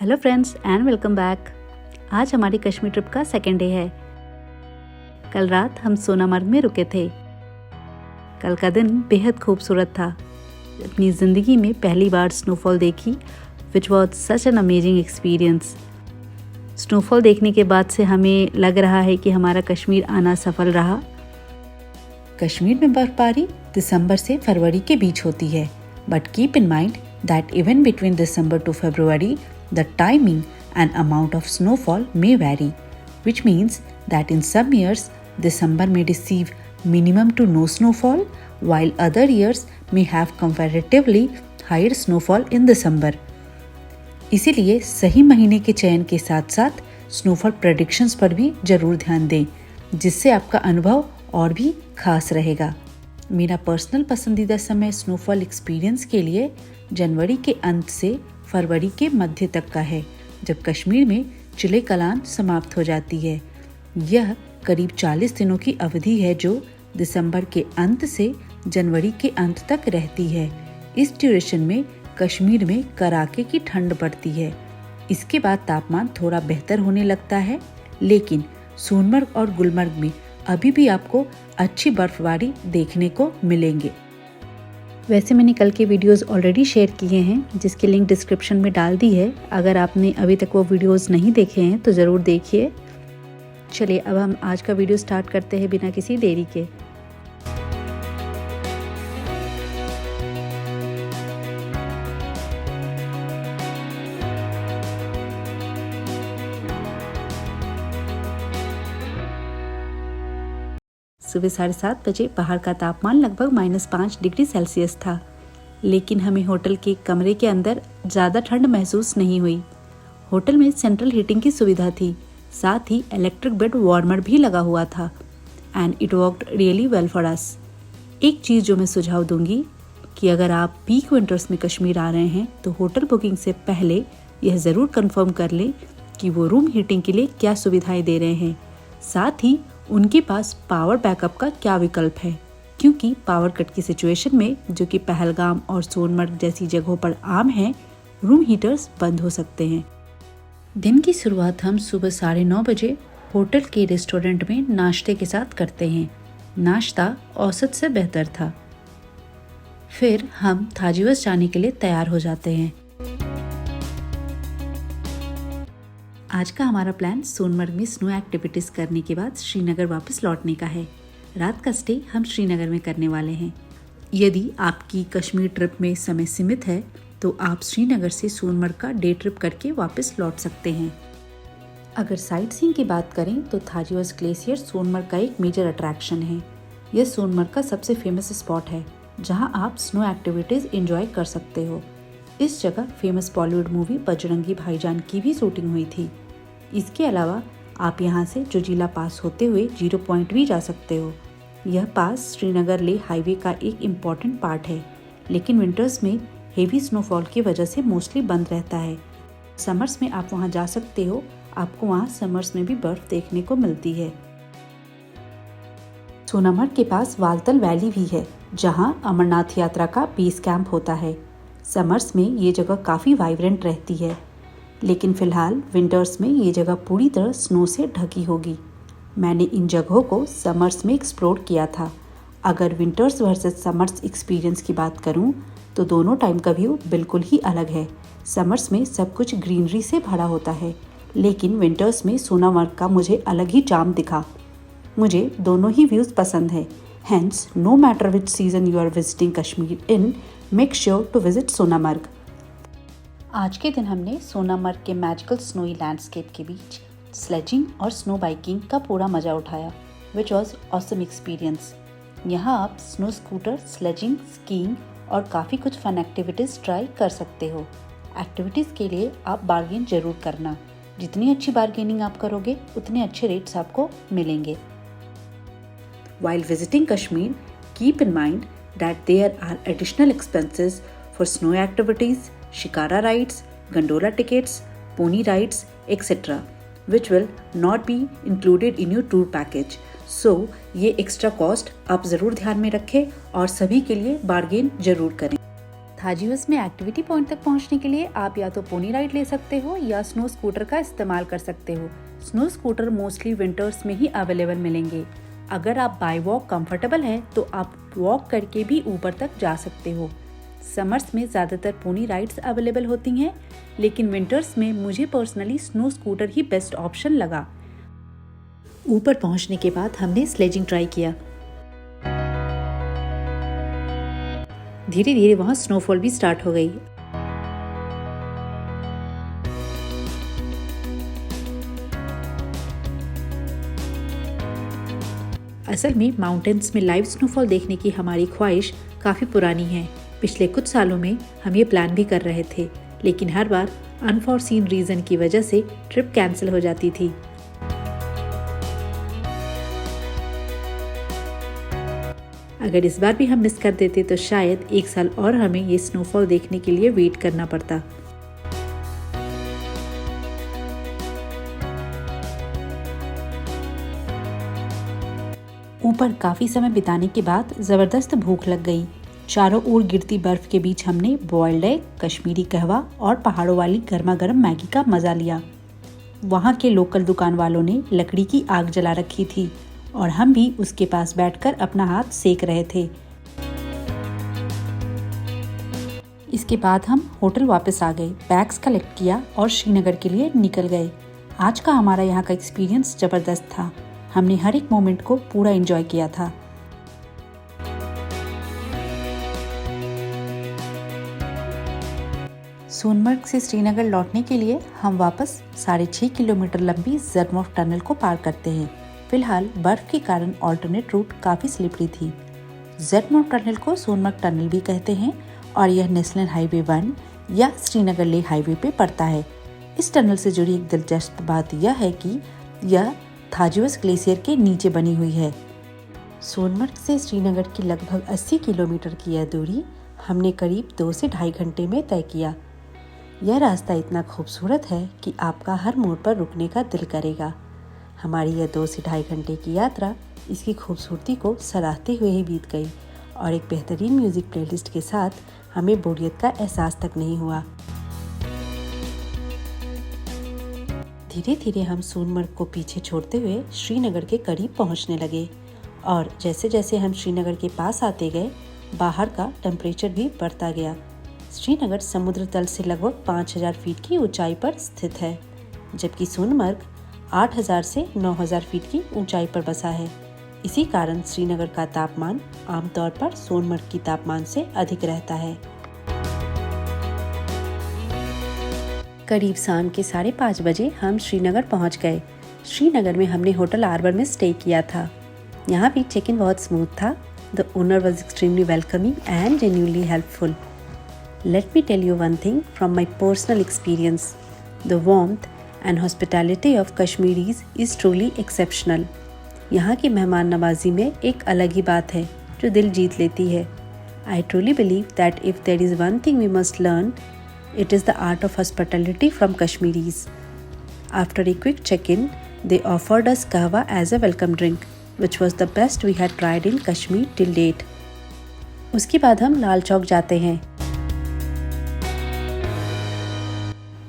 Hello friends and welcome back. आज हमारी Kashmir trip का सेकेंड डे है। कल रात हम सोनामर्ग में रुके थे। कल का दिन बेहद खूबसूरत था। अपनी ज़िंदगी में पहली बार स्नोफॉल देखी, which was such an amazing experience. Snowfall देखने के बाद से हमें लग रहा है कि हमारा कश्मीर आना सफल रहा। कश्मीर में बर्फबारी दिसंबर से फरवरी के बीच होती है, but keep in mind that even between December to February, the timing and amount of snowfall may vary, which means that in some years, December may receive minimum to no snowfall, while other years may have comparatively higher snowfall in December. इसीलिए सही महीने के चयन के साथ साथ snowfall predictions पर भी जरूर ध्यान दें, जिससे आपका अनुभव और भी खास रहेगा। मेरा पर्सनल पसंदीदा समय स्नोफॉल एक्सपीरियंस के लिए जनवरी के अंत से फरवरी के मध्य तक का है, जब कश्मीर में चिले कलान समाप्त हो जाती है। यह करीब 40 दिनों की अवधि है जो दिसंबर के अंत से जनवरी के अंत तक रहती है। इस ड्यूरेशन में कश्मीर में कड़ाके की ठंड पड़ती है। इसके बाद तापमान थोड़ा बेहतर होने लगता है, लेकिन सोनमर्ग और गुलमर्ग में अभी भी आपको अच्छी बर्फबारी देखने को मिलेंगे। वैसे मैंने कल के वीडियोस ऑलरेडी शेयर किए हैं, जिसकी लिंक डिस्क्रिप्शन में डाल दी है। अगर आपने अभी तक वो वीडियोस नहीं देखे हैं तो ज़रूर देखिए। चलिए अब हम आज का वीडियो स्टार्ट करते हैं बिना किसी देरी के। सुबह 7:30 बजे बाहर का तापमान लगभग -5 डिग्री सेल्सियस था, लेकिन हमें होटल के कमरे के अंदर ज़्यादा ठंड महसूस नहीं हुई। होटल में सेंट्रल हीटिंग की सुविधा थी, साथ ही इलेक्ट्रिक बेड वार्मर भी लगा हुआ था, and it worked really well for us. एक चीज़ जो मैं सुझाव दूंगी कि अगर आप पीक विंटर्स में कश्मीर आ रहे हैं तो होटल बुकिंग से पहले यह ज़रूर कंफर्म कर लें कि वो रूम हीटिंग के लिए क्या सुविधाएँ दे रहे हैं, साथ ही उनके पास पावर बैकअप का क्या विकल्प है, क्योंकि पावर कट की सिचुएशन में, जो कि पहलगाम और सोनमर्ग जैसी जगहों पर आम है, रूम हीटर्स बंद हो सकते हैं। दिन की शुरुआत हम सुबह 9:30 बजे होटल के रेस्टोरेंट में नाश्ते के साथ करते हैं। नाश्ता औसत से बेहतर था। फिर हम थाजिवस जाने के लिए तैयार हो जाते हैं। आज का हमारा प्लान सोनमर्ग में स्नो एक्टिविटीज़ करने के बाद श्रीनगर वापस लौटने का है। रात का स्टे हम श्रीनगर में करने वाले हैं। यदि आपकी कश्मीर ट्रिप में समय सीमित है तो आप श्रीनगर से सोनमर्ग का डे ट्रिप करके वापस लौट सकते हैं। अगर साइट सीइंग की बात करें तो थाजिवस ग्लेशियर सोनमर्ग का एक मेजर अट्रैक्शन है। यह सोनमर्ग का सबसे फेमस स्पॉट है, जहां आप स्नो एक्टिविटीज़ एंजॉय कर सकते हो। इस जगह फेमस बॉलीवुड मूवी बजरंगी भाईजान की भी शूटिंग हुई थी। इसके अलावा आप यहाँ से जोजिला पास होते हुए 0 पॉइंट भी जा सकते हो। यह पास श्रीनगर लेह हाईवे का एक इम्पॉर्टेंट पार्ट है, लेकिन विंटर्स में हेवी स्नोफॉल की वजह से मोस्टली बंद रहता है। समर्स में आप वहाँ जा सकते हो। आपको वहाँ समर्स में भी बर्फ देखने को मिलती है। सोनामर्ग के पास वालतल वैली भी है, जहाँ अमरनाथ यात्रा का बेस कैंप होता है। समर्स में ये जगह काफ़ी वाइब्रेंट रहती है, लेकिन फ़िलहाल विंटर्स में ये जगह पूरी तरह स्नो से ढकी होगी। मैंने इन जगहों को समर्स में एक्सप्लोर किया था। अगर विंटर्स वर्सेस समर्स एक्सपीरियंस की बात करूं तो दोनों टाइम का व्यू बिल्कुल ही अलग है। समर्स में सब कुछ ग्रीनरी से भरा होता है, लेकिन विंटर्स में सोनामर्ग का मुझे अलग ही चार्म दिखा। मुझे दोनों ही व्यूज़ पसंद है। Hence no matter which season you are visiting Kashmir in, make sure to visit Sonamarg. आज के दिन हमने सोनामर्ग के मैजिकल स्नोई लैंडस्केप के बीच स्लेजिंग और स्नो बाइकिंग का पूरा मजा उठाया, विच वॉज ऑसम एक्सपीरियंस। यहाँ आप स्नो स्कूटर, स्लेजिंग, स्कीइंग और काफ़ी कुछ फन एक्टिविटीज़ ट्राई कर सकते हो। एक्टिविटीज़ के लिए आप बार्गेन जरूर करना। जितनी अच्छी बार्गेनिंग आप करोगे उतने अच्छे रेट्स आपको मिलेंगे। While visiting Kashmir, keep in mind that there are additional expenses for snow activities, shikara rides, gondola tickets, pony rides, etc., which will not be included in your tour package. So, ये extra cost आप ज़रूर ध्यान में रखें और सभी के लिए बार्गेन जरूर करें। थाजिवस में एक्टिविटी पॉइंट तक पहुंचने के लिए आप या तो पोनी राइड ले सकते हो या स्नो स्कूटर का इस्तेमाल कर सकते हो। स्नो स्कूटर मोस्टली विंटर्स में ही अवेलेबल मिलेंगे। अगर आप बाय वॉक कंफर्टेबल हैं तो आप वॉक करके भी ऊपर तक जा सकते हो। समर्स में ज़्यादातर पोनी राइड्स अवेलेबल होती हैं, लेकिन विंटर्स में मुझे पर्सनली स्नो स्कूटर ही बेस्ट ऑप्शन लगा। ऊपर पहुंचने के बाद हमने स्लेजिंग ट्राई किया। धीरे धीरे वहां स्नोफॉल भी स्टार्ट हो गई। असल में माउंटेन्स में लाइव स्नोफॉल देखने की हमारी ख्वाहिश काफ़ी पुरानी है। पिछले कुछ सालों में हम ये प्लान भी कर रहे थे, लेकिन हर बार अनफॉरसीन रीज़न की वजह से ट्रिप कैंसिल हो जाती थी। अगर इस बार भी हम मिस कर देते तो शायद एक साल और हमें ये स्नोफॉल देखने के लिए वेट करना पड़ता। ऊपर काफ़ी समय बिताने के बाद ज़बरदस्त भूख लग गई। चारों ओर गिरती बर्फ के बीच हमने बॉइल्ड एग, कश्मीरी कहवा और पहाड़ों वाली गर्मा गर्म मैगी का मज़ा लिया। वहाँ के लोकल दुकान वालों ने लकड़ी की आग जला रखी थी और हम भी उसके पास बैठकर अपना हाथ सेक रहे थे। इसके बाद हम होटल वापस आ गए, बैग्स कलेक्ट किया और श्रीनगर के लिए निकल गए। आज का हमारा यहाँ का एक्सपीरियंस ज़बरदस्त था। हमने हर एक मोमेंट को पूरा एंजॉय किया था। सोनमर्ग से श्रीनगर लौटने के लिए हम वापस 6.5 किलोमीटर लंबी ज़रमॉफ टनल को पार करते हैं। फिलहाल बर्फ के कारण ऑल्टरनेट रूट काफ़ी स्लिपरी थी। ज़रमॉफ टनल को सोनमर्ग टनल भी कहते हैं और यह नेशनल हाईवे 1 या श्रीनगर लेह हाईवे पे पड़ता है। इस टनल से जुड़ी एक दिलचस्प बात यह है कि यह थाजिवस ग्लेशियर के नीचे बनी हुई है। सोनमर्ग से श्रीनगर की लगभग 80 किलोमीटर की यह दूरी हमने करीब 2 से ढाई घंटे में तय किया। यह रास्ता इतना खूबसूरत है कि आपका हर मोड़ पर रुकने का दिल करेगा। हमारी यह 2 से ढाई घंटे की यात्रा इसकी खूबसूरती को सराहते हुए ही बीत गई और एक बेहतरीन म्यूज़िक प्लेलिस्ट के साथ हमें बोरियत का एहसास तक नहीं हुआ। धीरे धीरे हम सोनमर्ग को पीछे छोड़ते हुए श्रीनगर के करीब पहुंचने लगे और जैसे जैसे हम श्रीनगर के पास आते गए, बाहर का टेम्परेचर भी बढ़ता गया। श्रीनगर समुद्र तल से लगभग 5000 फीट की ऊंचाई पर स्थित है, जबकि सोनमर्ग 8000 से 9000 फीट की ऊंचाई पर बसा है। इसी कारण श्रीनगर का तापमान आमतौर पर सोनमर्ग की तापमान से अधिक रहता है। करीब शाम के 5:30 बजे हम श्रीनगर पहुंच गए। श्रीनगर में हमने होटल आर्बर में स्टे किया था। यहाँ भी चेक इन बहुत स्मूथ था। The owner was extremely welcoming and genuinely helpful. Let me tell you one thing from my personal experience, the warmth and hospitality of Kashmiris is truly exceptional. यहाँ की मेहमान नवाजी में एक अलग ही बात है जो दिल जीत लेती है। I truly believe that if there is one thing we must learn, it is the art of hospitality from Kashmiris. After a quick check-in, they offered us kahwa as a welcome drink, which was the best we had tried in Kashmir till date. उसके बाद हम लाल चौक जाते हैं।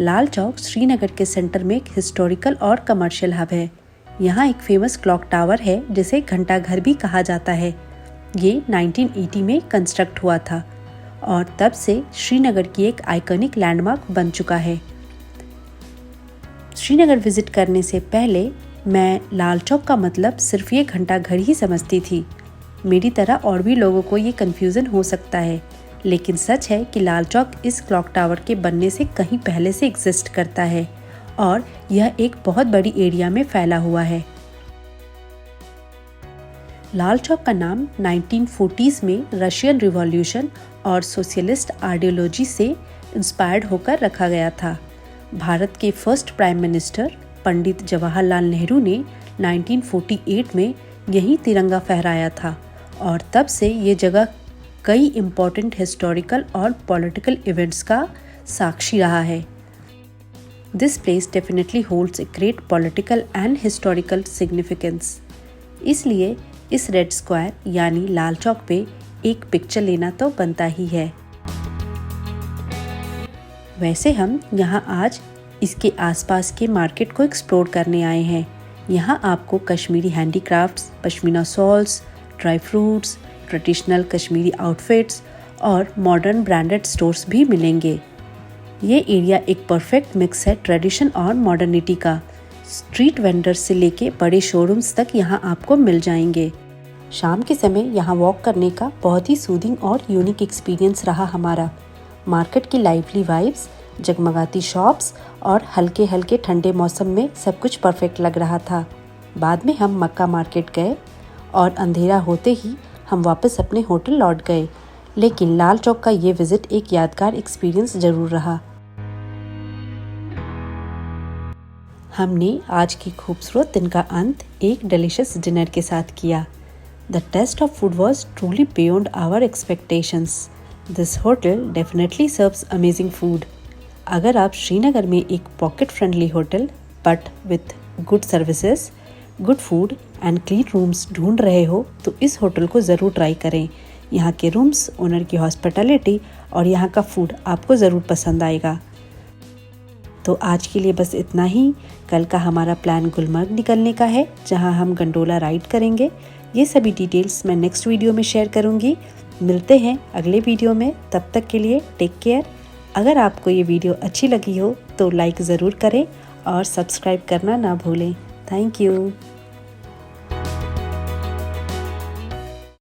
लाल चौक श्रीनगर के centre में एक historical और commercial hub है। यहाँ एक फेमस क्लॉक टावर है जिसे घंटा घर भी कहा जाता है। ये 1980 में कंस्ट्रक्ट हुआ था और तब से श्रीनगर की एक आइकॉनिक लैंडमार्क बन चुका है। श्रीनगर विजिट करने से पहले मैं लाल चौक का मतलब सिर्फ ये घंटा घर ही समझती थी। मेरी तरह और भी लोगों को ये कन्फ्यूज़न हो सकता है, लेकिन सच है कि लाल चौक इस क्लॉक टावर के बनने से कहीं पहले से एग्जिस्ट करता है और यह एक बहुत बड़ी एरिया में फैला हुआ है। लाल चौक का नाम 1940s में रशियन रिवॉल्यूशन और सोशलिस्ट आइडियोलॉजी से इंस्पायर्ड होकर रखा गया था। भारत के first prime minister Pandit Jawaharlal Nehru ने 1948 में यही तिरंगा फहराया था और तब से ये जगह कई इम्पोर्टेंट हिस्टोरिकल और पॉलिटिकल इवेंट्स का साक्षी रहा है। This place definitely holds a great political and historical significance. इसलिए इस रेड स्क्वायर यानी लाल चौक पे एक पिक्चर लेना तो बनता ही है। वैसे हम यहाँ आज इसके आसपास के मार्केट को एक्सप्लोर करने आए हैं। यहाँ आपको Kashmiri handicrafts, pashmina shawls, dry fruits, traditional Kashmiri outfits और मॉडर्न ब्रांडेड स्टोर्स भी मिलेंगे। ये एरिया एक परफेक्ट मिक्स है ट्रेडिशन और मॉडर्निटी का। स्ट्रीट वेंडर्स से लेके बड़े शोरूम्स तक यहाँ आपको मिल जाएंगे। शाम के समय यहाँ वॉक करने का बहुत ही सूदिंग और यूनिक एक्सपीरियंस रहा हमारा। मार्केट की लाइवली वाइब्स, जगमगाती शॉप्स और हल्के हल्के ठंडे मौसम में सब कुछ परफेक्ट लग रहा था। बाद में हम मक्का मार्केट गए और अंधेरा होते ही हम वापस अपने होटल लौट गए। लेकिन लाल चौक का ये विजिट एक यादगार एक्सपीरियंस जरूर रहा। हमने आज की खूबसूरत दिन का अंत एक डिलीशियस डिनर के साथ किया। The taste of food was truly beyond our expectations. This hotel definitely serves amazing food. अगर आप श्रीनगर में एक pocket friendly hotel but with good services, good food and clean rooms ढूंढ रहे हो तो इस होटल को ज़रूर ट्राई करें। यहाँ के रूम्स, ओनर की हॉस्पिटैलिटी और यहाँ का फूड आपको ज़रूर पसंद आएगा। तो आज के लिए बस इतना ही। कल का हमारा प्लान गुलमर्ग निकलने का है, जहाँ हम गंडोला राइड करेंगे। ये सभी डिटेल्स मैं नेक्स्ट वीडियो में शेयर करूँगी। मिलते हैं अगले वीडियो में, तब तक के लिए टेक केयर। अगर आपको ये वीडियो अच्छी लगी हो तो लाइक ज़रूर करें और सब्सक्राइब करना ना भूलें। Thank you.